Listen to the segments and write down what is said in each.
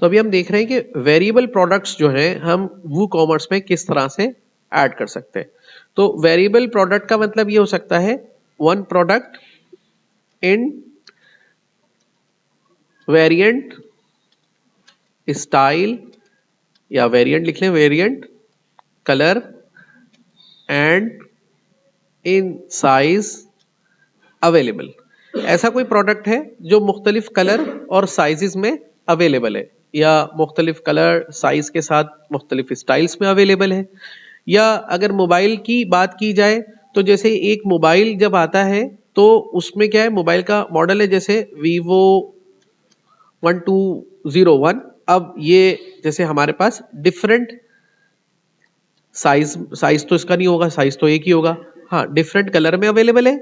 तो अभी हम देख रहे हैं कि वेरिएबल प्रोडक्ट्स जो है हम WooCommerce में किस तरह से ऐड कर सकते हैं। तो वेरिएबल प्रोडक्ट का मतलब ये हो सकता है one product in variant style, या वेरिएंट लिख लें, variant colour and in size available. ऐसा कोई प्रोडक्ट है जो मुख्तलिफ कलर और साइजेस में अवेलेबल है, या मुख्तलिफ कलर साइज के साथ मुख्तलिफ स्टाइल्स में अवेलेबल है। या अगर मोबाइल की बात की जाए तो जैसे एक मोबाइल जब आता है तो उसमें क्या है, मोबाइल का मॉडल है जैसे Vivo 1201। अब ये जैसे हमारे पास डिफरेंट साइज तो इसका नहीं होगा, साइज तो एक ही होगा। हाँ, डिफरेंट कलर में अवेलेबल है,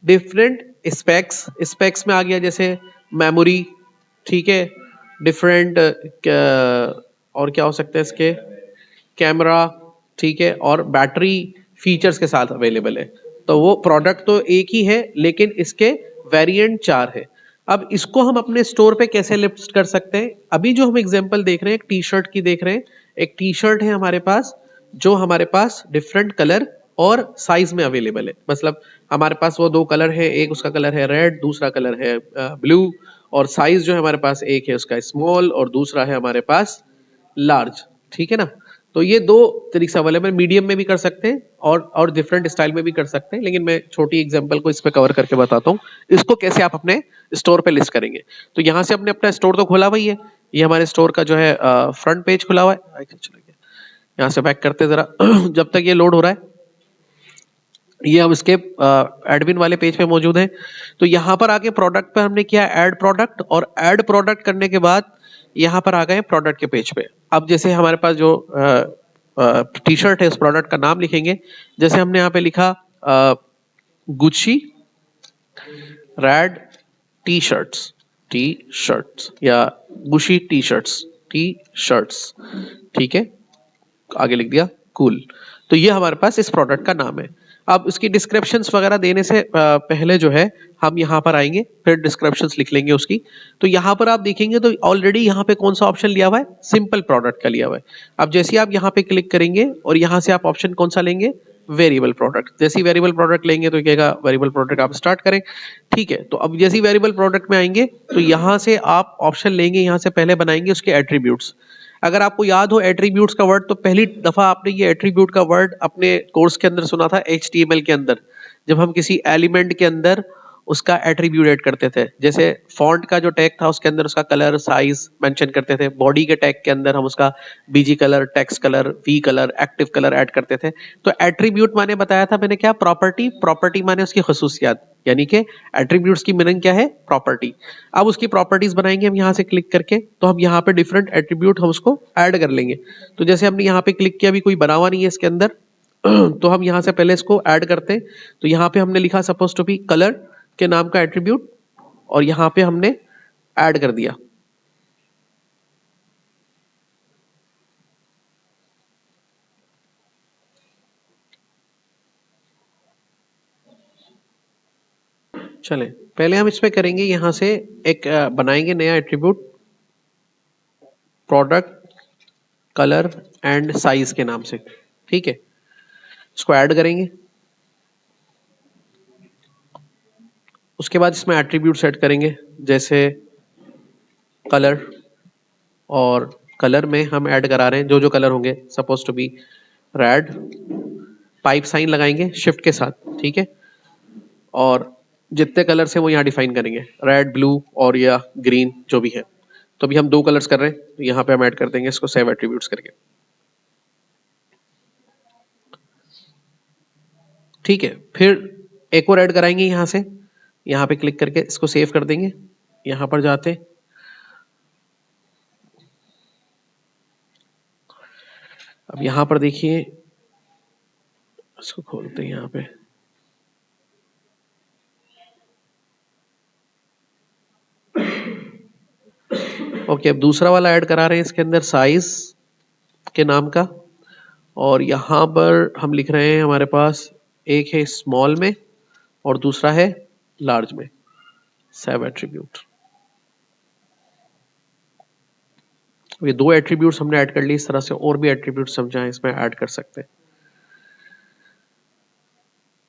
डिफरेंट स्पेक्स में आ गया जैसे मेमोरी, ठीक है, डिफरेंट और क्या हो सकता है इसके, कैमरा, ठीक है, और बैटरी फीचर्स के साथ अवेलेबल है। तो वो प्रोडक्ट तो एक ही है लेकिन इसके वेरिएंट 4 है। अब इसको हम अपने स्टोर पे कैसे लिस्ट कर सकते हैं? अभी जो हम एग्जांपल देख रहे हैं, एक टी शर्ट की देख रहे हैं, एक टी शर्ट है हमारे पास जो हमारे पास डिफरेंट कलर और साइज में अवेलेबल है। मतलब हमारे पास वो दो कलर है, एक उसका कलर है रेड, दूसरा कलर है ब्लू, और साइज जो है हमारे पास एक है उसका स्मॉल और दूसरा है हमारे पास लार्ज, ठीक है ना। तो ये दो तरीके से अवेलेबल, मीडियम में भी कर सकते हैं और डिफरेंट स्टाइल में भी कर सकते हैं, लेकिन मैं छोटी एग्जांपल को इस पे कवर करके बताता हूँ इसको कैसे आप अपने स्टोर पे लिस्ट करेंगे। तो यहाँ से हमने अपना स्टोर तो खोला हुआ ही है, ये हमारे स्टोर का जो है फ्रंट पेज खुला हुआ है। यहाँ से बैक करते जरा जब तक ये लोड हो रहा है, ये हम इसके एडमिन वाले पेज पे मौजूद है। तो यहाँ पर आके प्रोडक्ट पे हमने किया ऐड प्रोडक्ट, और ऐड प्रोडक्ट करने के बाद यहाँ पर आ गए प्रोडक्ट के पेज पे। अब जैसे हमारे पास जो टी शर्ट है उस प्रोडक्ट का नाम लिखेंगे, जैसे हमने यहाँ पे लिखा गुच्ची रेड टी शर्ट्स या गुशी टी शर्ट्स, ठीक है, आगे लिख दिया कूल। तो ये हमारे पास इस प्रोडक्ट का नाम है। अब इसकी डिस्क्रिप्शंस वगैरह देने से पहले जो है हम यहाँ पर आएंगे, फिर डिस्क्रिप्शंस लिख लेंगे उसकी। तो यहाँ पर आप देखेंगे तो ऑलरेडी यहाँ पे कौन सा ऑप्शन लिया हुआ है, सिंपल प्रोडक्ट का लिया हुआ है। अब जैसे ही आप यहाँ पे क्लिक करेंगे और यहाँ से आप ऑप्शन कौन सा लेंगे, वेरिएबल प्रोडक्ट। जैसे ही वेरिएबल प्रोडक्ट लेंगे तो कहेगा वेरिएबल प्रोडक्ट आप स्टार्ट करें, ठीक है। तो अब जैसे ही वेरिएबल प्रोडक्ट में आएंगे तो यहाँ से आप ऑप्शन लेंगे, यहाँ से पहले बनाएंगे उसके एट्रीब्यूट्स। अगर आपको याद हो एट्रीब्यूट्स का वर्ड, तो पहली दफा आपने ये एट्रीब्यूट का वर्ड अपने कोर्स के अंदर सुना था HTML के अंदर, जब हम किसी एलिमेंट के अंदर उसका एट्रीब्यूट ऐड करते थे। जैसे फॉन्ट का जो टैग था उसके अंदर उसका कलर साइज मेंशन करते थे, बॉडी के टैग के अंदर हम उसका BG colour, text colour, V colour, active colour add करते थे। तो एट्रीब्यूट माने बताया था मैंने क्या, प्रॉपर्टी, प्रॉपर्टी माने उसकी खसूसियात, यानी कि एट्रीब्यूट्स की मीनिंग क्या है, प्रॉपर्टी। अब उसकी प्रॉपर्टीज बनाएंगे हम यहाँ से क्लिक करके, तो हम यहाँ पे डिफरेंट एट्रीब्यूट हम उसको ऐड कर लेंगे। तो जैसे हमने यहाँ पे क्लिक किया, अभी कोई बना हुआ नहीं है इसके अंदर तो हम यहाँ से पहले इसको ऐड करते हैं। तो यहाँ पे हमने लिखा सपोज टू बी कलर के नाम का एट्रीब्यूट, और यहाँ पे हमने ऐड कर दिया। चले पहले हम इसमें करेंगे, यहाँ से एक बनाएंगे नया attribute, product colour and size के नाम से, ठीक है। इसको ऐड करेंगे, उसके बाद इसमें एट्रीब्यूट सेट करेंगे, जैसे कलर, और कलर में हम ऐड करा रहे हैं जो जो कलर होंगे, suppose to be red, pipe sign लगाएंगे शिफ्ट के साथ, ठीक है। और जितने कलर से वो यहाँ डिफाइन करेंगे, रेड, ब्लू और या ग्रीन जो भी है। तो अभी हम दो कलर्स कर रहे हैं, तो यहाँ पे हम ऐड कर देंगे इसको सेव एट्रीब्यूट्स करके, ठीक है। फिर एक और ऐड कराएंगे यहाँ से, यहाँ पे क्लिक करके इसको सेव कर देंगे। यहाँ पर जाते, अब यहाँ पर देखिए, इसको खोलते हैं यहाँ पे, ओके। अब दूसरा वाला ऐड करा रहे हैं इसके अंदर साइज के नाम का, और यहाँ पर हम लिख रहे हैं हमारे पास एक है स्मॉल में और दूसरा है लार्ज में, सेव एट्रीब्यूट। ये दो एट्रीब्यूट्स हमने ऐड कर लिए, इस तरह से और भी एट्रीब्यूट्स हम चाहें इसमें ऐड कर सकते हैं।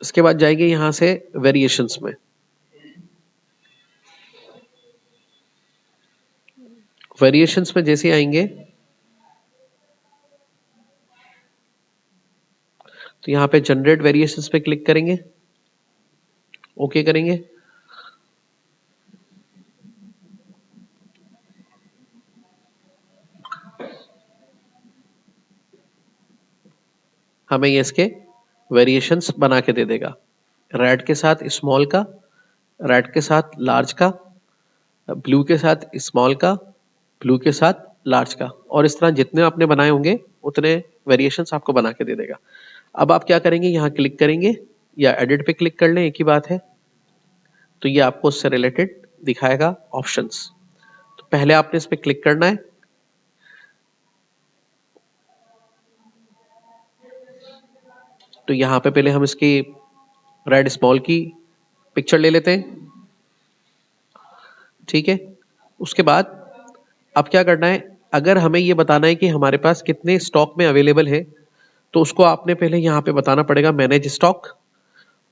इसके बाद जाएंगे यहां से वेरिएशंस में। वेरिएशंस में जैसे आएंगे तो यहां पे जनरेट वेरिएशंस पे क्लिक करेंगे, ओके करेंगे। हमें ये इसके वेरिएशंस बना के दे देगा, रेड के साथ स्मॉल का, रेड के साथ लार्ज का, ब्लू के साथ स्मॉल का, ब्लू के साथ लार्ज का, और इस तरह जितने आपने बनाए होंगे उतने वेरिएशंस आपको बना के दे देगा। अब आप क्या करेंगे, यहां क्लिक करेंगे या एडिट पे क्लिक कर लें, एक ही बात है। तो ये आपको उससे रिलेटेड दिखाएगा ऑप्शंस। तो पहले आपने इस पे क्लिक करना है। तो यहां पे पहले हम इसकी रेड स्मॉल की पिक्चर ले लेते हैं, ठीक है। उसके बाद अब क्या करना है, अगर हमें ये बताना है कि हमारे पास कितने स्टॉक में अवेलेबल है, तो उसको आपने पहले यहाँ पे बताना पड़ेगा मैनेज स्टॉक,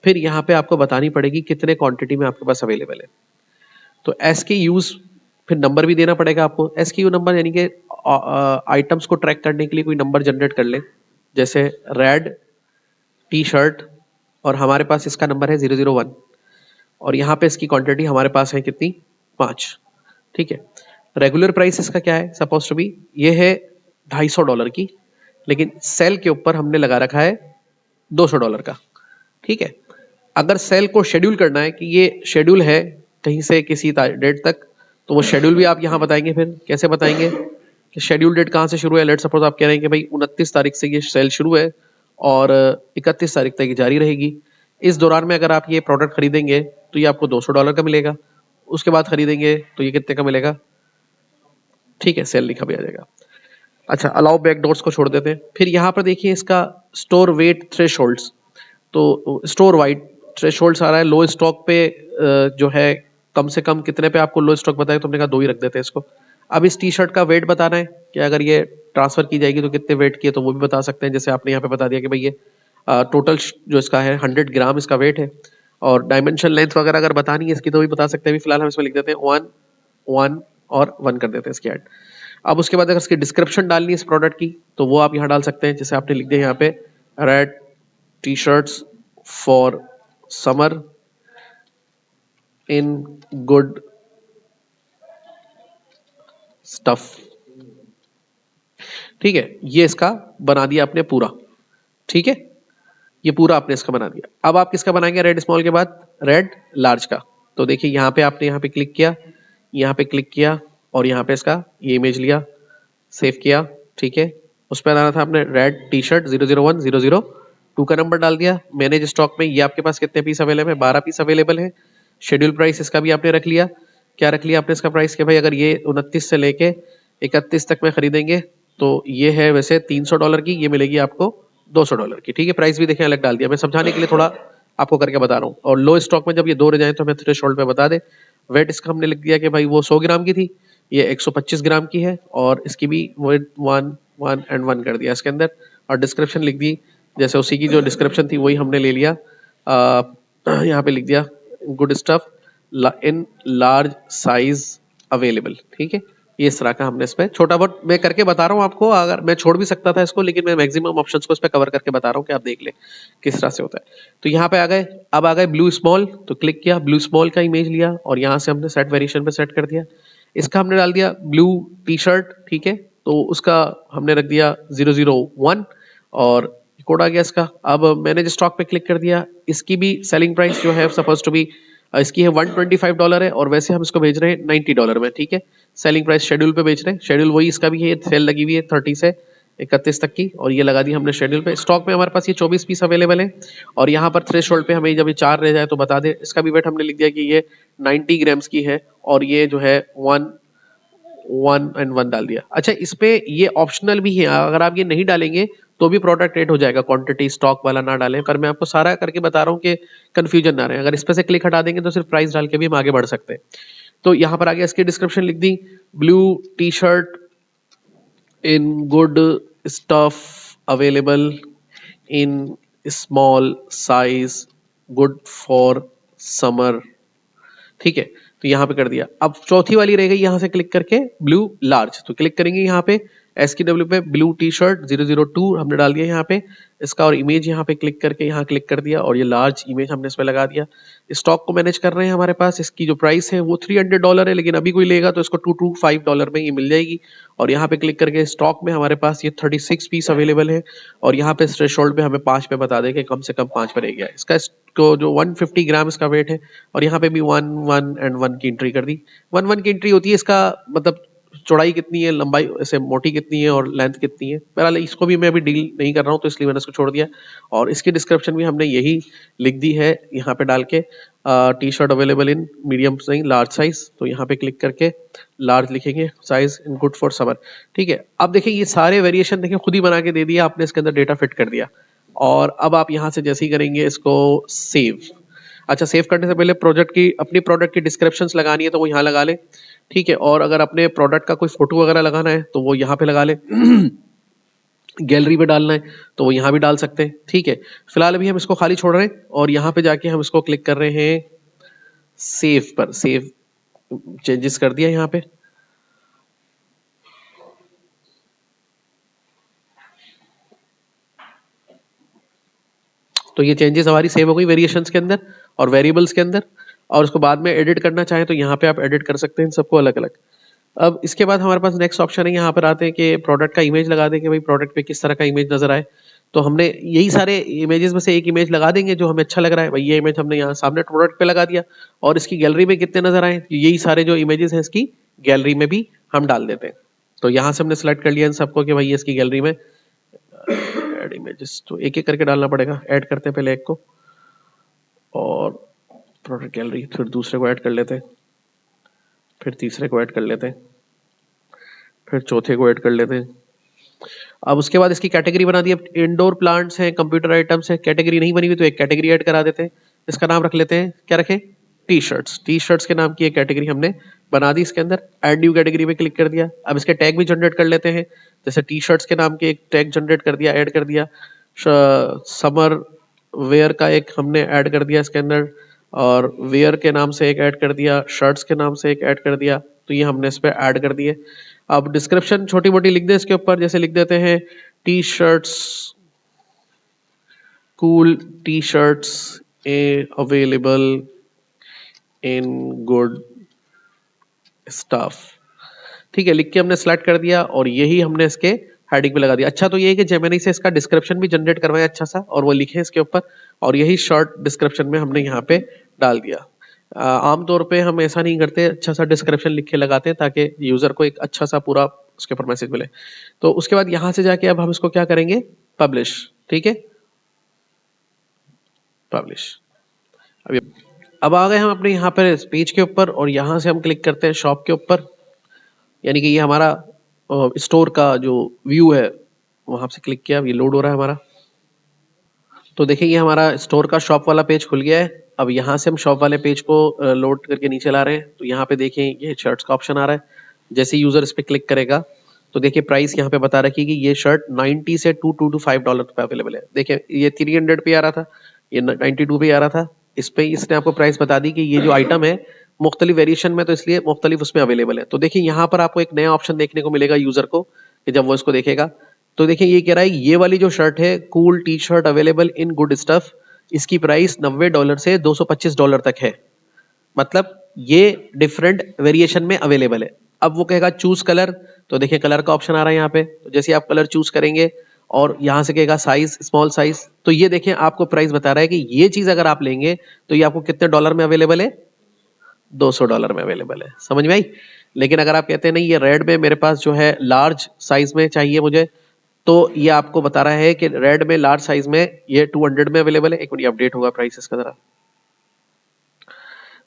फिर यहाँ पे आपको बतानी पड़ेगी कितने क्वांटिटी में आपके पास अवेलेबल है। तो SKUs, फिर नंबर भी देना पड़ेगा आपको। SKU नंबर यानी कि आइटम्स को ट्रैक करने के लिए कोई नंबर जनरेट कर ले, जैसे रेड टी शर्ट और हमारे पास इसका नंबर है 001 और यहाँ पे इसकी क्वांटिटी हमारे पास है कितनी, 5, ठीक है। रेगुलर प्राइस इसका क्या है, सपोज टू बी ये है $250 की, लेकिन सेल के ऊपर हमने लगा रखा है $200 का, ठीक है। अगर सेल को शेड्यूल करना है कि ये शेड्यूल है कहीं से किसी डेट तक, तो वो शेड्यूल भी आप यहाँ बताएंगे। फिर कैसे बताएंगे कि शेड्यूल डेट कहाँ से शुरू है, लेट सपोज आप कह रहे हैं कि भाई 29 तारीख से ये सेल शुरू है और 31 तारीख तक ये जारी रहेगी। इस दौरान में अगर आप ये प्रोडक्ट खरीदेंगे तो ये आपको $200 का मिलेगा, उसके बाद खरीदेंगे तो ये कितने का मिलेगा, ठीक है, सेल लिखा भी आ जाएगा। अच्छा, अलाउ बैकडोर्स को छोड़ देते हैं। फिर यहाँ पर देखिए इसका स्टोर वेट थ्रेशोल्ड्स, तो स्टोर वाइड थ्रेशोल्ड्स आ रहा है। लो स्टॉक पे जो है कम से कम कितने पे आपको लो स्टॉक बताया, तो हमने कहा 2 ही रख देते हैं इसको। अब इस टी शर्ट का वेट बताना है कि अगर ये ट्रांसफर की जाएगी तो कितने वेट की है, तो वो भी बता सकते हैं। जैसे आपने यहाँ पे बता दिया कि भाई ये टोटल जो इसका है 100 ग्राम इसका वेट है, और डायमेंशन लेंथ वगैरह अगर बतानी है इसकी तो भी बता सकते हैं। अभी फिलहाल हम इसमें लिख देते हैं 1 1 और 1 कर देते हैं इसकी ऐड। अब उसके बाद अगर इसकी डिस्क्रिप्शन डालनी है इस प्रोडक्ट की, तो वो आप यहाँ डाल सकते हैं। जैसे आपने लिख दिया यहाँ पे red T shirts for summer in good stuff, ठीक है। ये इसका बना दिया आपने पूरा, ठीक है, ये पूरा आपने इसका बना दिया। अब आप किसका बनाएंगे, रेड स्मॉल के बाद रेड लार्ज का। तो देखिए यहाँ पे आपने यहाँ पे क्लिक किया, यहाँ पे क्लिक किया और यहाँ पे इसका ये इमेज लिया, सेव किया, ठीक है। उस पर आना था आपने रेड टी शर्ट 001 002 का नंबर डाल दिया। मैनेज स्टॉक में ये आपके पास कितने पीस अवेलेबल है, 12 पीस अवेलेबल है। शेड्यूल प्राइस इसका भी आपने रख लिया। क्या रख लिया आपने इसका प्राइस कि भाई अगर ये 29 से लेके 31 तक में खरीदेंगे तो ये है वैसे $300 की, ये मिलेगी आपको $200 की, ठीक है। प्राइस भी देखें अलग डाल दिया, मैं समझाने के लिए थोड़ा आपको करके बता रहा हूँ। और लो स्टॉक में जब ये 2 रह जाए तो हमें थ्रेशोल्ड पे बता दे। वेट इसका हमने लिख दिया कि भाई वो 100 ग्राम की थी, ये 125 ग्राम की है, और इसकी भी 1 1 एंड 1 कर दिया इसके अंदर। और डिस्क्रिप्शन लिख दी, जैसे उसी की जो डिस्क्रिप्शन थी वही हमने ले लिया। यहाँ पे लिख दिया good stuff in large size available, ठीक है। ये इस तरह का हमने इसमें छोटा बहुत मैं करके बता रहा हूँ आपको। अगर मैं छोड़ भी सकता था इसको, लेकिन मैं मैक्सिमम ऑप्शंस को इस पे कवर करके बता रहा हूँ कि आप देख ले किस तरह से होता है। तो यहाँ पे आ गए, अब आ गए ब्लू स्मॉल, तो क्लिक किया, ब्लू स्मॉल का इमेज लिया और यहाँ से हमने सेट वेरिएशन पे सेट कर दिया। इसका हमने डाल दिया ब्लू टी शर्ट, ठीक है, तो उसका हमने रख दिया 001 और कोड आ गया इसका। अब मैंने जो स्टॉक पे क्लिक कर दिया, इसकी भी सेलिंग प्राइस जो है सपोज टू बी इसकी है $125 है, और वैसे हम इसको भेज रहे हैं $90 में, ठीक है। सेलिंग प्राइस शेड्यूल पे बेच रहे हैं, शेड्यूल वही इसका भी है, सेल लगी हुई है 30 से 31 तक की, और ये लगा दी हमने शेड्यूल पे। स्टॉक में हमारे पास ये 24 पीस अवेलेबल है, और यहाँ पर थ्रेशोल्ड पे हमें जब ये 4 रह जाए तो बता दे। इसका भी वेट हमने लिख दिया कि ये 90 ग्राम्स की है, और ये जो है 1 1 एंड 1 डाल दिया। अच्छा, इस पे ये ऑप्शनल भी है, अगर आप ये नहीं डालेंगे तो भी प्रोडक्ट रेट हो जाएगा, क्वांटिटी स्टॉक वाला ना डालें, पर मैं आपको सारा करके बता रहा हूँ कि कंफ्यूजन ना रहे। अगर इस पे से क्लिक हटा देंगे तो सिर्फ प्राइस डाल के भी हम आगे बढ़ सकते हैं। तो यहाँ पर आगे इसकी डिस्क्रिप्शन लिख दी, blue T shirt in good stuff available in small size, good for summer। ठीक है, तो यहाँ पे कर दिया। अब चौथी वाली रह गई, यहाँ से क्लिक करके ब्लू लार्ज, तो क्लिक करेंगे यहाँ पे SKW पे, ब्लू टी शर्ट 002 हमने डाल दिया यहाँ पे इसका, और इमेज यहाँ पे क्लिक करके यहाँ क्लिक कर दिया, और ये लार्ज इमेज हमने इस पे लगा दिया। स्टॉक को मैनेज कर रहे हैं हमारे पास, इसकी जो प्राइस है वो $300 है, लेकिन अभी कोई लेगा तो इसको $225 में ये मिल जाएगी। और यहाँ पे क्लिक करके स्टॉक में हमारे पास ये 36 पीस अवेलेबल है, और यहाँ पे थ्रेशोल्ड पे हमें 5 पे बता दें कि कम से कम 5 पर रह गया इसका, इसको जो 150 ग्राम इसका वेट है। और यहाँ पे भी 1 1 एंड 1 की एंट्री कर दी। 1 1 की एंट्री होती है, इसका मतलब चौड़ाई कितनी है, लंबाई ऐसे मोटी कितनी है और लेंथ कितनी है। बहरहाल इसको भी मैं अभी डील नहीं कर रहा हूँ, तो इसलिए मैंने इसको छोड़ दिया। और इसकी डिस्क्रिप्शन भी हमने यही लिख दी है यहाँ पे डाल के, T shirt available in medium नहीं लार्ज साइज, तो यहाँ पे क्लिक करके लार्ज लिखेंगे, size in good for summer. ठीक है, अब देखिए ये सारे वेरिएशन देखिए खुद ही बना के दे दिया आपने, इसके अंदर डेटा फिट कर दिया। और अब आप यहाँ से जैसे ही करेंगे इसको सेव। अच्छा, सेव करने से पहले प्रोजेक्ट की अपनी प्रोडक्ट की डिस्क्रिप्शंस लगानी है तो वो यहाँ लगा ले। ठीक है, और अगर अपने प्रोडक्ट का कोई फोटो वगैरह लगाना है तो वो यहाँ पे लगा ले। गैलरी पे डालना है तो वो यहाँ भी डाल सकते हैं। ठीक है, फिलहाल अभी हम इसको खाली छोड़ रहे हैं, और यहाँ पे जाके हम इसको क्लिक कर रहे हैं सेव पर। सेव चेंजेस कर दिया यहाँ पे। तो ये चेंजेस हमारी सेव हो गई वेरिएशंस के अंदर और वेरिएबल्स के अंदर, और उसको बाद में एडिट करना चाहें तो यहाँ पे आप एडिट कर सकते हैं इन सबको अलग अलग। अब इसके बाद हमारे पास नेक्स्ट ऑप्शन है, यहाँ पर आते हैं कि प्रोडक्ट का इमेज लगा दें कि भाई प्रोडक्ट पे किस तरह का इमेज नजर आए। तो हमने यही सारे इमेजेस में से एक इमेज लगा देंगे जो हमें अच्छा लग रहा है। भाई ये इमेज हमने यहाँ सामने प्रोडक्ट पे लगा दिया, और इसकी गैलरी में कितने नजर आए, यही सारे जो इमेजेस हैं इसकी गैलरी में भी हम डाल देते हैं। तो यहाँ से हमने सेलेक्ट कर लिया इन सबको कि भाई ये इसकी गैलरी में ऐड इमेजेस, तो एक एक करके डालना पड़ेगा। ऐड करते हैं पहले एक को, और प्रोडक्ट गैलरी, फिर दूसरे को ऐड कर लेते हैं, फिर तीसरे को ऐड कर लेते हैं, फिर चौथे को ऐड कर लेते हैं। अब उसके बाद इसकी कैटेगरी बना दी। अब इंडोर प्लांट्स हैं, कंप्यूटर आइटम्स है, कैटेगरी नहीं बनी हुई तो एक कैटेगरी ऐड करा देते हैं। इसका नाम रख लेते हैं, क्या रखें, टी शर्ट्स। टी शर्ट्स के नाम की एक कैटेगरी हमने बना दी इसके अंदर। ऐड न्यू कैटेगरी पे क्लिक कर दिया। अब इसके टैग भी जनरेट कर लेते हैं, जैसे टी शर्ट्स के नाम के एक टैग जनरेट कर दिया, ऐड कर दिया। समर वेयर का एक हमने ऐड कर दिया इसके अंदर, और वेयर के नाम से एक ऐड कर दिया, शर्ट्स के नाम से एक ऐड कर दिया। तो ये हमने इस पे ऐड कर दिए। अब डिस्क्रिप्शन छोटी मोटी लिख दे इसके ऊपर, जैसे लिख देते हैं T shirts, cool T shirts available in good stuff. ठीक है, लिख के हमने सेलेक्ट कर दिया, और यही हमने इसके हेडिंग पे लगा दिया। अच्छा, तो ये है कि जेमिनी से इसका डिस्क्रिप्शन भी जनरेट करवाया अच्छा सा, और वो लिखे इसके ऊपर, और यही शॉर्ट डिस्क्रिप्शन में हमने यहाँ पे डाल दिया। आमतौर पे हम ऐसा नहीं करते, अच्छा सा डिस्क्रिप्शन लिख के लगाते हैं ताकि यूजर को एक अच्छा सा पूरा उसके ऊपर मैसेज मिले। तो उसके बाद यहाँ से जाके अब हम इसको क्या करेंगे, पब्लिश। ठीक है, पब्लिश। अब आ गए हम अपने यहाँ पर पेज के ऊपर, और यहाँ से हम क्लिक करते हैं शॉप के ऊपर, यानी कि ये हमारा स्टोर का जो व्यू है वहां से क्लिक किया, ये लोड हो रहा है हमारा। तो देखिए ये हमारा स्टोर का शॉप वाला पेज खुल गया है। अब यहाँ से हम शॉप वाले पेज को लोड करके नीचे ला रहे हैं। तो यहाँ पे देखिए ये शर्ट्स का ऑप्शन आ रहा है। जैसे यूजर इस पे क्लिक करेगा तो देखिए प्राइस यहाँ पे बता रखी है कि ये शर्ट 90 से $2 पे अवेलेबल है। देखिए ये 300 पे आ रहा था, ये 92 पे आ रहा था। इस पे इसने आपको प्राइस बता दी कि ये जो आइटम है मुख्तलिफ वेरिएशन में, तो इसलिए मुख्तलिफ उसमें अवेलेबल है। तो देखिए यहाँ पर आपको एक नया ऑप्शन देखने को मिलेगा यूजर को, कि जब वो इसको देखेगा तो देखिए ये कह रहा है ये वाली जो शर्ट है cool T shirt available in good stuff, इसकी प्राइस $90 से $225 तक है। मतलब ये डिफरेंट वेरिएशन में अवेलेबल है। अब वो कहेगा चूज कलर, तो देखिए कलर का ऑप्शन आ रहा है यहाँ पे। तो जैसे आप कलर चूज करेंगे और यहाँ से कहेगा साइज स्मॉल साइज, तो ये देखिए आपको प्राइस बता रहा है कि ये चीज अगर आप लेंगे तो ये आपको कितने डॉलर में अवेलेबल है, $200 में अवेलेबल है। समझ में आई। लेकिन अगर आप कहते हैं नहीं ये रेड में मेरे पास जो है लार्ज साइज में चाहिए मुझे, तो ये आपको बता रहा है कि रेड में लार्ज साइज में ये 200 में अवेलेबल है। एक मिनट अपडेट होगा प्राइस इसका जरा।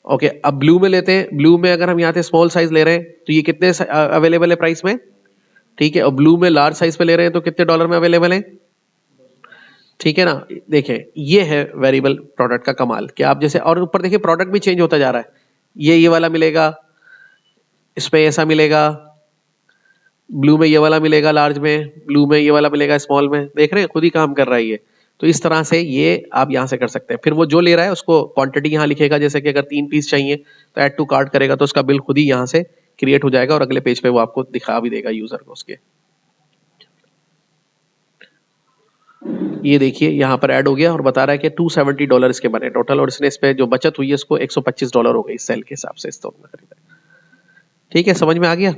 ओके, अब ब्लू में लेते हैं। ब्लू में अगर हम यहाँ से स्मॉल साइज ले रहे हैं तो ये कितने अवेलेबल है प्राइस में, ठीक है। और ब्लू में लार्ज साइज पे ले रहे हैं तो कितने डॉलर में अवेलेबल है, ठीक है ना। देखें ये है वेरिएबल प्रोडक्ट का कमाल कि आप जैसे, और ऊपर देखिए प्रोडक्ट भी चेंज होता जा रहा है। ये वाला मिलेगा, इस पे ऐसा मिलेगा, ब्लू में ये वाला मिलेगा लार्ज में, ब्लू में ये वाला मिलेगा स्मॉल में, देख रहे हैं खुद ही काम कर रहा है ये। तो इस तरह से ये आप यहाँ से कर सकते हैं। फिर वो जो ले रहा है उसको क्वांटिटी यहाँ लिखेगा, जैसे कि अगर 3 पीस चाहिए तो ऐड टू कार्ट करेगा तो उसका बिल खुद ही यहाँ से क्रिएट हो जाएगा और अगले पेज पे वो आपको दिखा भी देगा यूजर को उसके। ये देखिए यहाँ पर ऐड हो गया और बता रहा है कि $270 इसके बने टोटल, और इसने इस पे जो बचत हुई है उसको $125 हो गई सेल के हिसाब से स्टॉक में खरीदा। ठीक है, समझ में आ गया।